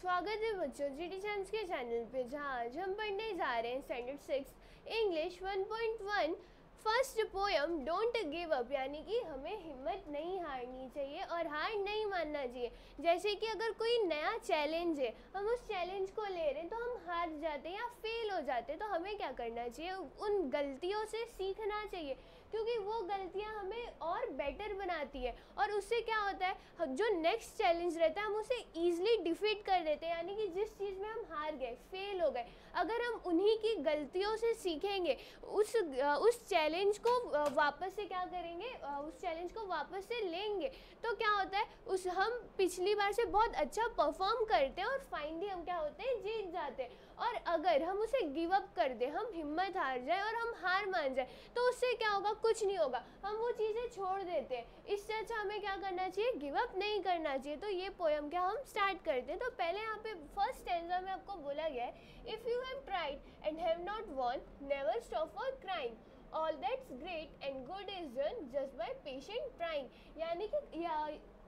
स्वागत है बच्चों जीटी चांस के चैनल पे, जहाँ आज हम पढ़ने जा रहे हैं standard 6 English 1.1 first poem don't give up. यानी कि हमें हिम्मत नहीं हारनी चाहिए और हार नहीं मानना चाहिए। जैसे कि अगर कोई नया चैलेंज है, हम उस चैलेंज को ले रहे हैं तो हम हार जाते हैं या फेल हो जाते हैं, तो हमें क्या करना चाहिए, उन गलतियों से सीखना चाहिए, क्योंकि वो गलतियां हमें और बेटर बनाती है। और उससे क्या होता है, जो नेक्स्ट चैलेंज रहता है हम उसे ईजिली डिफीट कर देते हैं। यानी कि जिस चीज़ में हम हार गए, फेल हो गए, अगर हम उन्हीं की गलतियों से सीखेंगे, उस चैलेंज को वापस से क्या करेंगे, उस चैलेंज को वापस से लेंगे, तो क्या होता है, हम पिछली बार से बहुत अच्छा परफॉर्म करते हैं और फाइनली हम क्या होते हैं, जीत जाते हैं। और अगर हम उसे गिव अप कर दें, हम हिम्मत हार जाए और हम हार मान जाए, तो उससे क्या होगा, कुछ नहीं होगा, हम वो चीज़ें छोड़ देते हैं। इससे अच्छा हमें क्या करना चाहिए, गिव अप नहीं करना चाहिए। तो ये पोयम क्या हम स्टार्ट करते हैं। तो पहले यहाँ पे फर्स्ट स्टैंजा में आपको बोला गया है, if you have tried and have not won, never stop for crying, all that's great and good is done just by patient trying. यानी कि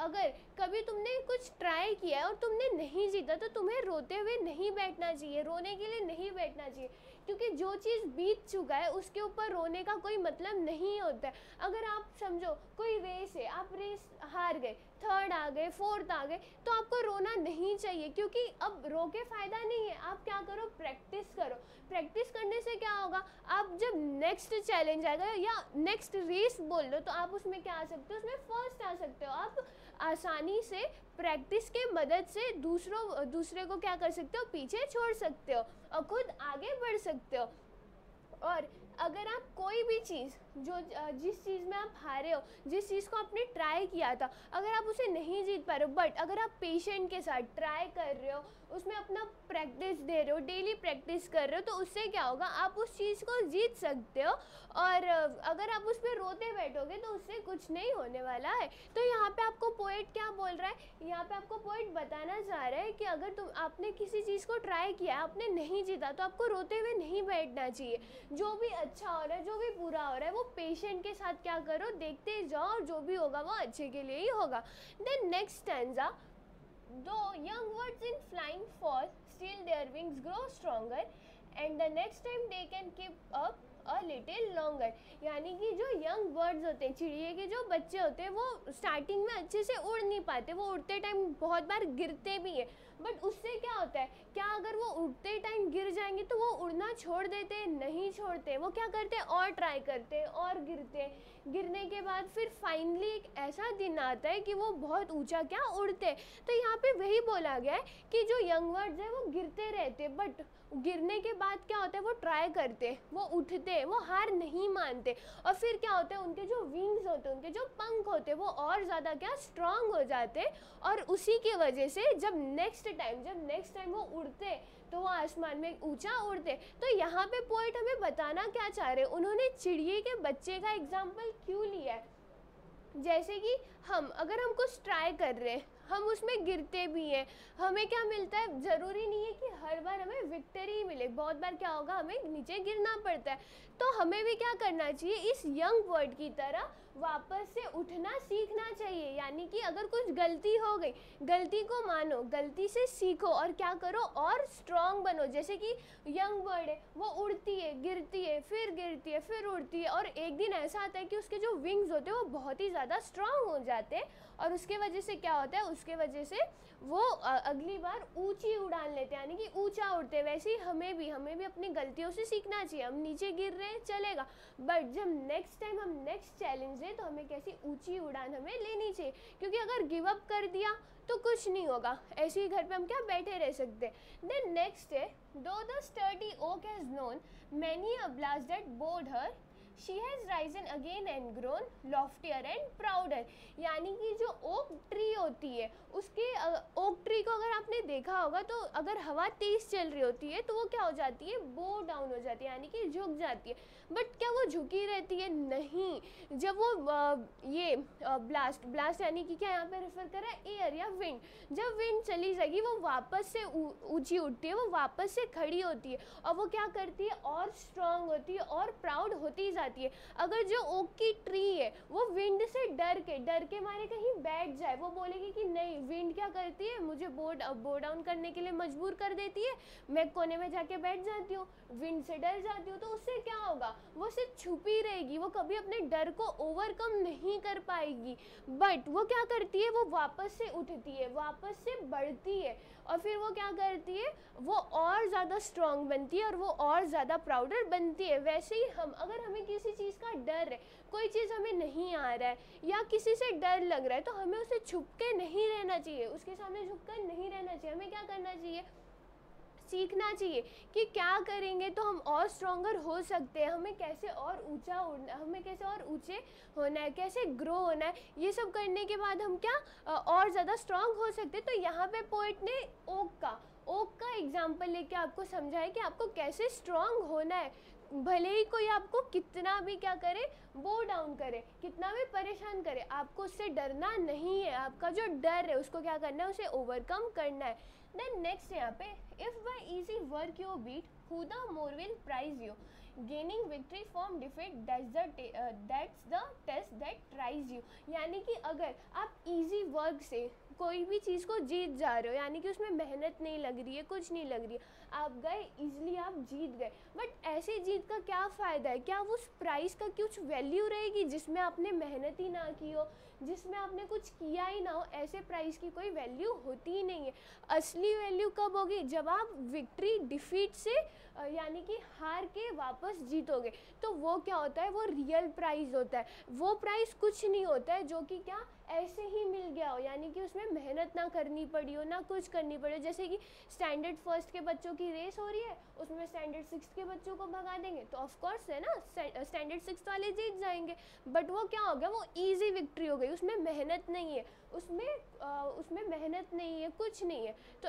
अगर कभी तुमने कुछ ट्राई किया और तुमने नहीं जीता, तो तुम्हें रोते हुए नहीं बैठना चाहिए, रोने के लिए नहीं बैठना चाहिए, क्योंकि जो चीज़ बीत चुका है उसके ऊपर रोने का कोई मतलब नहीं होता है। अगर आप समझो कोई रेस है, आप रेस हार गए, थर्ड आ गए, फोर्थ आ गए, तो आपको रोना नहीं चाहिए, क्योंकि अब रो के फ़ायदा नहीं है। आप क्या करो, प्रैक्टिस करो। प्रैक्टिस करने से क्या होगा, आप जब नेक्स्ट चैलेंज आएगा या नेक्स्ट रेस बोल लो, तो आप उसमें क्या आ सकते हो, उसमें फर्स्ट आ सकते हो। आप आसानी से प्रैक्टिस के मदद से दूसरे को क्या कर सकते हो, पीछे छोड़ सकते हो और खुद आगे बढ़ सकते हो। और अगर आप कोई भी चीज़ जिस चीज़ में आप हारे हो, जिस चीज़ को आपने ट्राई किया था, अगर आप उसे नहीं जीत पा रहे हो, बट अगर आप पेशेंट के साथ ट्राई कर रहे हो, उसमें अपना प्रैक्टिस दे रहे हो, डेली प्रैक्टिस कर रहे हो, तो उससे क्या होगा, आप उस चीज़ को जीत सकते हो। और अगर आप उस पर रोते बैठोगे तो उससे कुछ नहीं होने वाला है। तो यहाँ पे आपको पोएट क्या बोल रहा है, यहाँ पे आपको पोएट बताना चाह रहा है कि अगर आपने किसी चीज़ को ट्राई किया, आपने नहीं जीता, तो आपको रोते हुए नहीं बैठना चाहिए। जो भी अच्छा हो रहा है, जो भी बुरा हो रहा है, वो पेशेंट के साथ क्या करो, देखते जाओ, और जो भी होगा वो अच्छे के लिए ही होगा। Then next stanza, though young birds in flying fall, still their wings grow stronger, and the next time they can keep up a little longer. यानी कि जो यंग बर्ड्स होते हैं, चिड़िए के जो बच्चे होते हैं, वो स्टार्टिंग में अच्छे से उड़ नहीं पाते, वो उड़ते टाइम बहुत बार गिरते भी हैं। बट उससे क्या होता है, क्या अगर वो उड़ते टाइम गिर जाएंगे तो वो उड़ना छोड़ देते हैं? नहीं छोड़ते, वो क्या करते हैं, और ट्राई करते हैं और गिरते हैं। गिरने के बाद फिर फाइनली एक ऐसा दिन आता है कि वो बहुत ऊंचा क्या उड़ते हैं। तो यहाँ पे वही बोला गया है कि जो यंग बर्ड्स हैं वो गिरते रहते, बट गिरने के बाद क्या होता है, वो ट्राई करते, वो उठते, वो हार नहीं मानते, और फिर क्या होता है, उनके जो विंग्स होते हैं, उनके जो पंख होते हैं, वो और ज़्यादा क्या स्ट्रांग हो जाते, और उसी की वजह से जब नेक्स्ट टाइम वो उड़ते तो वो आसमान में ऊंचा उड़ते। तो यहाँ पे पोएट हमें बताना क्या चाह रहे हैं, उन्होंने चिड़िए के बच्चे का एग्जाम्पल क्यों लिया है। जैसे कि अगर हम कुछ ट्राई कर रहे हैं, हम उसमें गिरते भी हैं, हमें क्या मिलता है, ज़रूरी नहीं है कि हर बार हमें विक्ट्री ही मिले, बहुत बार क्या होगा, हमें नीचे गिरना पड़ता है। तो हमें भी क्या करना चाहिए, इस यंग बर्ड की तरह वापस से उठना सीखना चाहिए। यानी कि अगर कुछ गलती हो गई, गलती को मानो, गलती से सीखो और क्या करो, और स्ट्रॉन्ग बनो। जैसे कि यंग बर्ड है, वो उड़ती है, गिरती है, फिर उड़ती है, और एक दिन ऐसा आता है कि उसके जो विंग्स होते हैं वो बहुत ही ज़्यादा स्ट्रॉन्ग हो जाते हैं, और उसके वजह से क्या होता है, उसके वजह से वो अगली बार ऊंची उड़ान लेते हैं, यानी कि ऊंचा उड़ते हैं। वैसे ही हमें भी अपनी गलतियों से सीखना चाहिए। हम नीचे गिर रहे हैं, चलेगा, बट जब नेक्स्ट टाइम हम नेक्स्ट चैलेंज है, तो हमें कैसी ऊंची उड़ान हमें लेनी चाहिए, क्योंकि अगर गिव अप कर दिया तो कुछ नहीं होगा, ऐसे ही घर पे हम क्या बैठे रह सकते। देन नेक्स्ट है, though the sturdy oak has known many a blast that bowed her, she has risen again and grown loftier and prouder. यानी कि जो ओक ट्री होती है, उसके ओक ट्री को अगर आपने देखा होगा, तो अगर हवा तेज चल रही होती है तो वो क्या हो जाती है, बो डाउन हो जाती है, यानी कि झुक जाती है। बट क्या वो झुकी रहती है? नहीं। जब वो ब्लास्ट यानी कि क्या यहाँ पे रेफर कर रहा है, एयर या विंड, जब विंड चली जाएगी वो वापस से ऊंची उठती है, वो वापस से खड़ी होती है, और वो क्या करती है, और स्ट्रांग होती है और प्राउड होती जाती है। अगर जो ओक की ट्री है वो विंड से डर के मारे कहीं बैठ जाए, वो बोलेगी कि नहीं, विंड क्या करती है, मुझे बो डाउन करने के लिए मजबूर कर देती है, मैं कोने में जाके बैठ जाती हूँ, विंड से डर जाती हूँ, तो उससे क्या होगा, वो सिर्फ छुपी रहेगी, वो कभी अपने डर को ओवरकम नहीं कर पाएगी। बट वो क्या करती है, वो वापस से उठती है, वापस से बढ़ती है, और फिर वो क्या करती है, वो और ज़्यादा स्ट्रांग बनती है और वो और ज़्यादा प्राउडर बनती है। वैसे ही हम, अगर हमें किसी चीज़ का डर है, कोई चीज़ हमें नहीं आ रहा है या किसी से डर लग रहा है, तो हमें उसे छुप के नहीं रहना चाहिए, उसके सामने झुक कर नहीं रहना चाहिए। हमें क्या करना चाहिए, सीखना चाहिए कि क्या करेंगे तो हम और स्ट्रॉन्गर हो सकते हैं, हमें कैसे और ऊंचा उड़ना, हमें कैसे और ऊंचे होना है, कैसे ग्रो होना है। ये सब करने के बाद हम क्या और ज़्यादा स्ट्रॉन्ग हो सकते हैं। तो यहाँ पे पोएट ने ओक का एग्जाम्पल लेके आपको समझाया कि आपको कैसे स्ट्रॉन्ग होना है। भले ही कोई आपको कितना भी क्या करे, बो डाउन करे, कितना भी परेशान करे, आपको उससे डरना नहीं है। आपका जो डर है उसको क्या करना है, उसे ओवरकम करना है। देन नेक्स्ट यहाँ पे, if by easy work you beat, who the more will prize you, gaining victory from defeat, that's the test that tries you. यानी कि अगर आप इजी वर्क से कोई भी चीज़ को जीत जा रहे हो, यानी कि उसमें मेहनत नहीं लग रही है, कुछ नहीं लग रही है, आप गए इजीली, आप जीत गए, बट ऐसे जीत का क्या फ़ायदा है, क्या उस प्राइज़ का कुछ वैल्यू रहेगी जिसमें आपने मेहनत ही ना की हो, जिसमें आपने कुछ किया ही ना हो? ऐसे प्राइज़ की कोई वैल्यू होती ही नहीं है। असली वैल्यू कब होगी, जब आप विक्ट्री डिफीट से यानी कि हार के वापस जीतोगे, तो वो क्या होता है, वो रियल प्राइज़ होता है। वो प्राइज़ कुछ नहीं होता है जो कि क्या ऐसे ही मिल गया हो, यानी कि उसमें मेहनत ना करनी पड़ी हो, ना कुछ करनी पड़ी हो। जैसे कि स्टैंडर्ड फर्स्ट के बच्चों की रेस हो रही है, उसमें स्टैंडर्ड सिक्स के बच्चों को भगा देंगे, तो ऑफकोर्स है ना, स्टैंडर्ड सिक्स वाले जीत जाएंगे। बट वो क्या हो गया, वो ईजी विक्ट्री हो गई, उसमें मेहनत नहीं है, उसमें मेहनत नहीं है, कुछ नहीं है। तो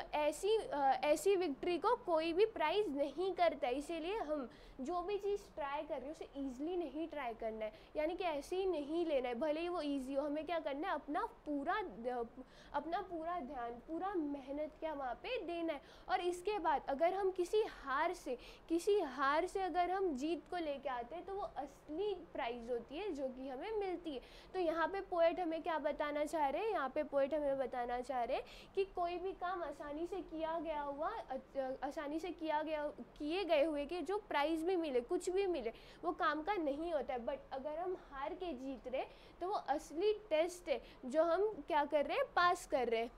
ऐसी विक्ट्री को कोई भी प्राइज़ नहीं करता। इसीलिए हम जो भी चीज़ ट्राई कर रहे हैं उसे ईजिली नहीं ट्राई करना है, यानी कि ऐसे ही नहीं लेना है, भले ही वो ईजी हो। हमें क्या करना है, अपना पूरा ध्यान, पूरा मेहनत क्या वहाँ पे देना है। और इसके बाद अगर हम किसी हार से अगर हम जीत को लेके आते हैं, तो वो असली प्राइज़ होती है जो कि हमें मिलती है। तो यहाँ पे पोएट हमें क्या बताना चाह रहे हैं, यहाँ पे पोएट हमें बताना चाह रहे हैं कि कोई भी काम आसानी से किए गए हुए कि जो प्राइज़ भी मिले, कुछ भी मिले, वो काम का नहीं होता है। बट अगर हम हार के जीत रहे, तो वो असली टेस्ट है जो हम क्या कर रहे हैं, पास कर रहे हैं।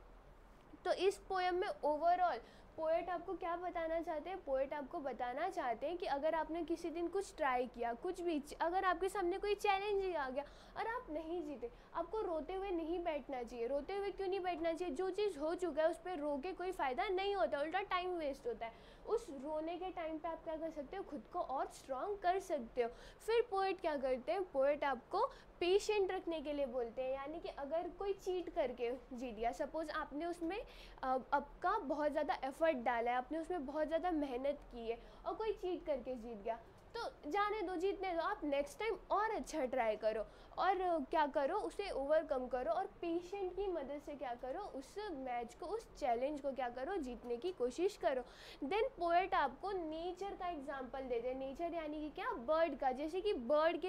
तो इस पोएम में ओवरऑल पोएट आपको क्या बताना चाहते हैं, पोएट आपको बताना चाहते हैं कि अगर आपने किसी दिन कुछ ट्राई किया, कुछ भी, अगर आपके सामने कोई चैलेंज ही आ गया और आप नहीं जीते, आपको रोते हुए नहीं बैठना चाहिए। रोते हुए क्यों नहीं बैठना चाहिए, जो चीज़ हो चुका है उस पर रो के कोई फ़ायदा नहीं होता, उल्टा टाइम वेस्ट होता है। उस रोने के टाइम पे आप क्या कर सकते हो, खुद को और स्ट्रॉन्ग कर सकते हो। फिर पोएट क्या करते हैं, पोएट आपको पेशेंट रखने के लिए बोलते हैं, यानी कि अगर कोई चीट करके जीत गया, सपोज़ आपने उसमें आपका बहुत ज़्यादा एफर्ट डाला है, आपने उसमें बहुत ज़्यादा मेहनत की है और कोई चीट करके जीत गया, तो जाने दो, जीतने दो, आप नेक्स्ट टाइम और अच्छा ट्राई करो और क्या करो, उसे ओवरकम करो और पेशेंट की मदद से क्या करो, उस मैच को, उस चैलेंज को क्या करो, जीतने की कोशिश करो। देन पोएट आपको नेचर का एग्जांपल देते हैं। नेचर यानी कि क्या, बर्ड का। जैसे कि बर्ड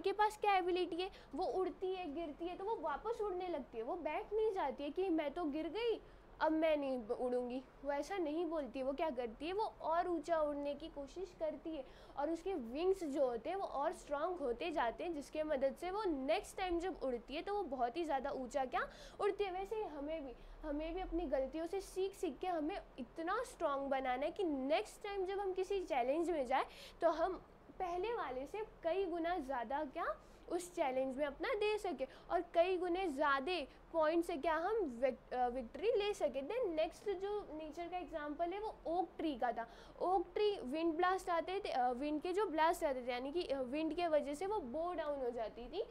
के पास क्या एबिलिटी है, वो उड़ती है, गिरती है तो वो वापस उड़ने लगती है, वो बैठ नहीं जाती है कि मैं तो गिर गई अब मैं नहीं उड़ूंगी, वो ऐसा नहीं बोलती है। वो क्या करती है, वो और ऊंचा उड़ने की कोशिश करती है और उसके विंग्स जो होते हैं वो और स्ट्रांग होते जाते हैं, जिसके मदद से वो नेक्स्ट टाइम जब उड़ती है तो वो बहुत ही ज़्यादा ऊंचा क्या उड़ती है। वैसे ही हमें भी अपनी गलतियों से सीख के हमें इतना स्ट्रांग बनाना है कि नेक्स्ट टाइम जब हम किसी चैलेंज में जाए तो हम पहले वाले से कई गुना ज़्यादा क्या उस चैलेंज में अपना दे सके और कई गुने ज़्यादा पॉइंट से क्या हम विक्ट्री ले सके। देन नेक्स्ट जो नेचर का एग्जांपल है वो ओक ट्री का था। ओक ट्री विंड ब्लास्ट आते थे, विंड के जो ब्लास्ट आते थे, यानी कि विंड के वजह से वो बो डाउन हो जाती थी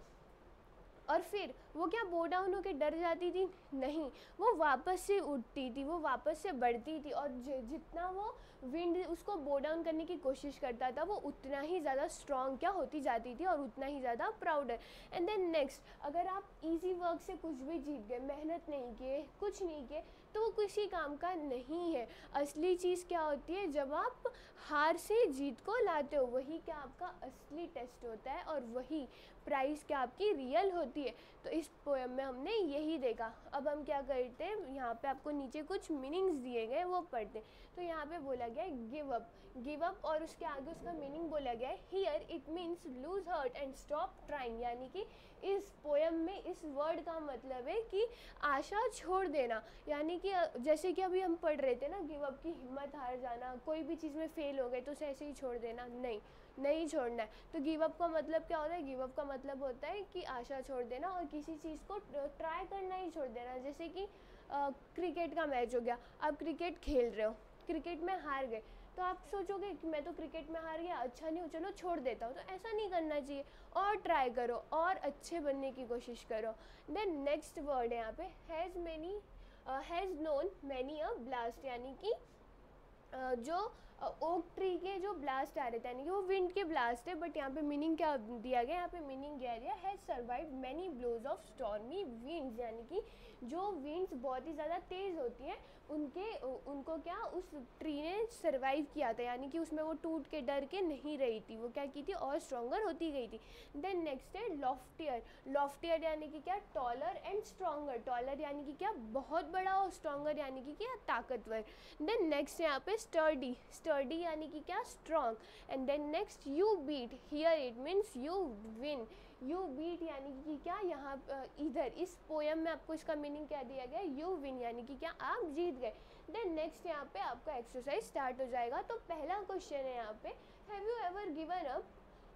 और फिर वो क्या बो डाउन होकर डर जाती थी, नहीं, वो वापस से उठती थी, वो वापस से बढ़ती थी और जितना वो विंड उसको बो डाउन करने की कोशिश करता था वो उतना ही ज़्यादा स्ट्रॉन्ग क्या होती जाती थी और उतना ही ज़्यादा प्राउडर। एंड देन नेक्स्ट, अगर आप इजी वर्क से कुछ भी जीत गए, मेहनत नहीं किए, कुछ नहीं किए, तो वो किसी काम का नहीं है। असली चीज़ क्या होती है, जब आप हार से जीत को लाते हो, वही क्या आपका असली टेस्ट होता है और वही प्राइस क्या आपकी रियल होती है। तो इस पोएम में हमने यही देखा। अब हम क्या करते हैं, यहाँ पे आपको नीचे कुछ मीनिंग्स दिए गए वो पढ़ते। तो यहाँ पे बोला गया है गिव अप, गिव अप, और उसके आगे उसका मीनिंग बोला गया है here it means loose hurt and stop trying, यानी कि इस पोएम में इस वर्ड का मतलब है कि आशा छोड़ देना। यानी कि जैसे कि अभी हम पढ़ रहे थे ना, गिव अप की हिम्मत हार जाना, कोई भी चीज़ में फेल हो गए तो उसे ऐसे ही छोड़ देना, नहीं छोड़ना है। तो गिव अप का मतलब क्या होता है, गिव अप का मतलब होता है कि आशा छोड़ देना और किसी चीज़ को ट्राई करना ही छोड़ देना। जैसे कि क्रिकेट का मैच हो गया, आप क्रिकेट खेल रहे हो, क्रिकेट में हार गए, तो आप सोचोगे कि मैं तो क्रिकेट में हार गया, अच्छा नहीं हो, चलो छोड़ देता हूँ। तो ऐसा नहीं करना चाहिए, और ट्राई करो और अच्छे बनने की कोशिश करो। देन नेक्स्ट वर्ड है यहाँ पे has known many a blast, यानी कि जो ओक ट्री के जो ब्लास्ट आ रहे थे, यानी कि वो विंड के ब्लास्ट है। बट यहाँ पे मीनिंग क्या दिया गया, यहाँ पे मीनिंग क्या दिया, has survived many blows of stormy winds, यानी कि जो विंड्स बहुत ही ज़्यादा तेज़ होती हैं उनको क्या उस ट्री ने सर्वाइव किया था, यानी कि उसमें वो टूट के डर के नहीं रही थी, वो क्या की थी, और स्ट्रॉन्गर होती गई थी। देन नेक्स्ट है लॉफ्टियर, लॉफ्टियर यानी कि क्या, टॉलर एंड स्ट्रॉन्गर, टॉलर यानी कि क्या, बहुत बड़ा, और स्ट्रॉन्गर यानी कि क्या, ताकतवर। देन नेक्स्ट यहाँ पे स्टर्डी, स्टर्डी यानी कि क्या, strong. And then next you beat, here it means you win, you beat यानी कि क्या, यहाँ इधर इस पोएम में आपको इसका मीनिंग क्या दिया गया, यू विन यानी कि क्या, आप जीत गए। देन नेक्स्ट यहाँ पे आपका एक्सरसाइज स्टार्ट हो जाएगा। तो पहला क्वेश्चन है यहाँ पे, have you ever given up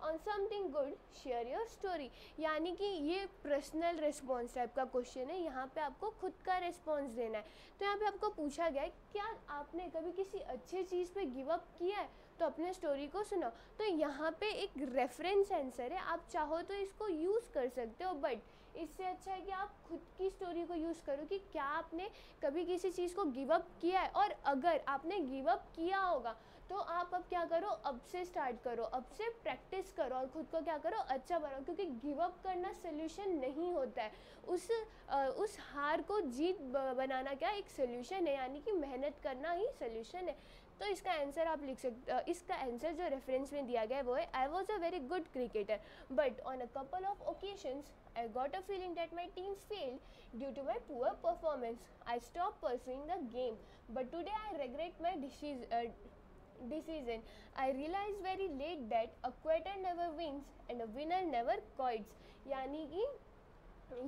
on something good, share your story, यानी कि ये पर्सनल रिस्पॉन्स टाइप का क्वेश्चन है। यहाँ पे आपको खुद का रिस्पॉन्स देना है। तो यहाँ पे आपको पूछा गया है क्या आपने कभी किसी अच्छी चीज़ पे गिव अप किया है, तो अपने स्टोरी को सुनाओ। तो यहाँ पे एक रेफरेंस आंसर है, आप चाहो तो इसको यूज़ कर सकते हो, बट इससे अच्छा है कि आप खुद की स्टोरी को यूज़ करो कि क्या आपने कभी किसी चीज़ को गिव अप किया है, और अगर आपने गिव अप किया होगा तो आप अब क्या करो, अब से स्टार्ट करो, अब से प्रैक्टिस करो और खुद को क्या करो, अच्छा बनाओ। क्योंकि गिव अप करना सोल्यूशन नहीं होता है, उस हार को जीत बनाना क्या एक सोल्यूशन है, यानी कि मेहनत करना ही सोल्यूशन है। तो इसका आंसर आप लिख सकते, इसका आंसर जो रेफरेंस में दिया गया है वो है, I was a very good cricketer but on a couple of occasions I got a feeling that my team failed due to my poor performance. I stopped pursuing the game, but today I regret my decision. I realized very late that a quitter never wins and a winner never quits. यानी कि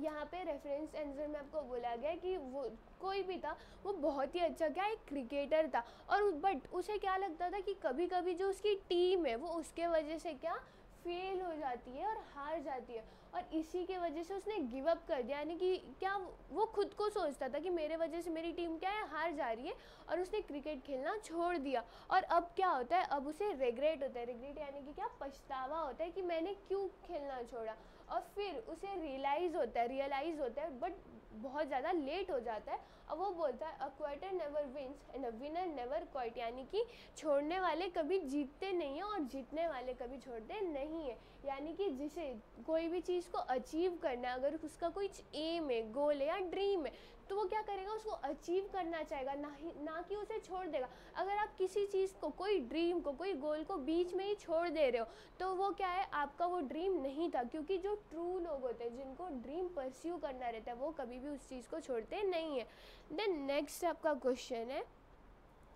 यहाँ पे reference answer में आपको बोला गया कि वो कोई भी था, वो बहुत ही अच्छा क्या एक क्रिकेटर था, और बट उसे क्या लगता था कि कभी कभी जो उसकी टीम है वो उसके वजह से क्या फेल हो जाती है और हार जाती है, और इसी के वजह से उसने गिव अप कर दिया। यानी कि क्या वो खुद को सोचता था कि मेरे वजह से मेरी टीम क्या है, हार जा रही है, और उसने क्रिकेट खेलना छोड़ दिया। और अब क्या होता है, अब उसे रिग्रेट होता है, रिग्रेट यानी कि क्या, पछतावा होता है कि मैंने क्यों खेलना छोड़ा, और फिर उसे रियलाइज़ होता है बट बहुत ज़्यादा लेट हो जाता है। अब वो बोलता है a quitter never wins and a winner never quit, यानी कि छोड़ने वाले कभी जीतते नहीं हैं और जीतने वाले कभी छोड़ते नहीं हैं। यानी कि जिसे कोई भी चीज़ को अचीव करना है, अगर उसका कोई एम है, गोल है या ड्रीम है, तो वो क्या करेगा, उसको अचीव करना चाहेगा, ना कि उसे छोड़ देगा। अगर आप किसी चीज़ को, कोई ड्रीम को, कोई गोल को बीच में ही छोड़ दे रहे हो, तो वो क्या है, आपका वो ड्रीम नहीं था। क्योंकि जो ट्रू लोग होते हैं, जिनको ड्रीम परस्यू करना रहता है, वो कभी भी उस चीज़ को छोड़ते नहीं है। देन नेक्स्ट आपका क्वेश्चन है,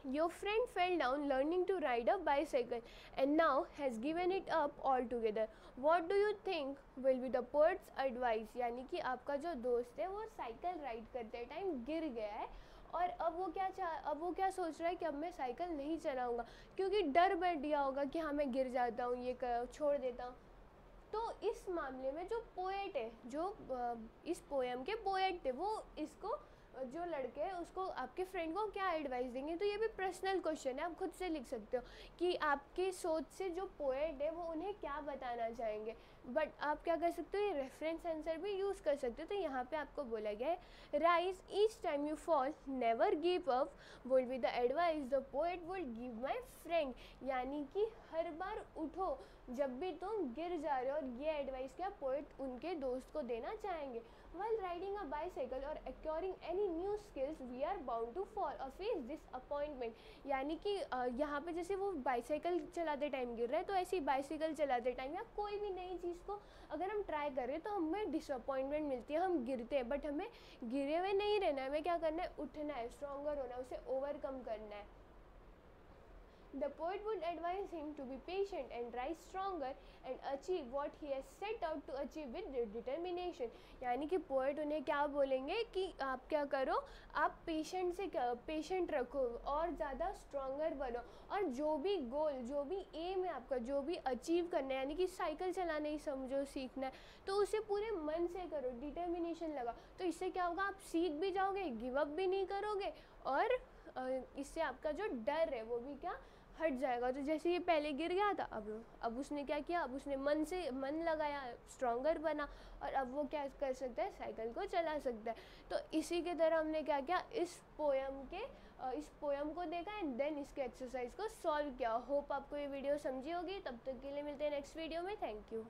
your friend fell down learning to ride a bicycle and now has given it up altogether. What do you think will be the poet's advice? यानी कि आपका जो दोस्त है वो साइकिल राइड करते टाइम गिर गया है, और अब वो क्या सोच रहा है कि अब मैं साइकिल नहीं चलाऊंगा, क्योंकि डर बैठ गया होगा कि हाँ मैं गिर जाता हूँ, ये छोड़ देता हूँ। तो इस मामले में जो पोएट है, जो इस पोएम के पोएट थे, वो इसको, जो लड़के हैं उसको, आपके फ्रेंड को क्या एडवाइस देंगे। तो ये भी पर्सनल क्वेश्चन है, आप खुद से लिख सकते हो कि आपकी सोच से जो पोएट है वो उन्हें क्या बताना चाहेंगे। बट आप क्या कर सकते हो, ये रेफरेंस आंसर भी यूज़ कर सकते हो। तो यहाँ पे आपको बोला गया है, rise each time you fall never give up would be the advice the poet would give my friend, यानी कि हर बार उठो जब भी तुम गिर जा रहे हो, और ये एडवाइस क्या पोएट उनके दोस्त को देना चाहेंगे। While riding a bicycle or acquiring any new skills, we are bound to fall और फेस डिसअपॉइंटमेंट, यानी कि यहाँ पे जैसे वो बाईसाइकिल चलाते टाइम गिर रहा है, तो ऐसे ही बाईसाइकिल चलाते टाइम या कोई भी नई चीज़ को अगर हम ट्राई कर रहे हैं तो हमें डिसअपॉइंटमेंट मिलती है, हम गिरते हैं, बट हमें गिरे हुए नहीं रहना है, हमें क्या करना है, उठना है, स्ट्रॉन्गर होना है, उसे ओवरकम करना है। The poet would advise him to be patient and rise stronger and achieve what he has set out to achieve with determination। यानी कि पोएट उन्हें क्या बोलेंगे कि आप क्या करो, आप पेशेंट रखो और ज़्यादा स्ट्रॉन्गर बनो, और जो भी गोल, जो भी एम है आपका, जो भी अचीव करना है, यानी कि साइकिल चलाना ही समझो सीखना है, तो उसे पूरे मन से करो, डिटर्मिनेशन लगा, तो इससे क्या होगा, आप सीख भी जाओगे, गिव अप भी नहीं करोगे, और इससे आपका जो डर है वो भी क्या हट जाएगा। तो जैसे ये पहले गिर गया था, अब उसने क्या किया, अब उसने मन लगाया, स्ट्रॉन्गर बना, और अब वो क्या कर सकता है, साइकिल को चला सकता है। तो इसी के तरह हमने क्या किया, इस पोयम को देखा एंड देन इसके एक्सरसाइज को सॉल्व किया। होप आपको ये वीडियो समझी होगी। तब तक के लिए मिलते हैं नेक्स्ट वीडियो में। Thank you.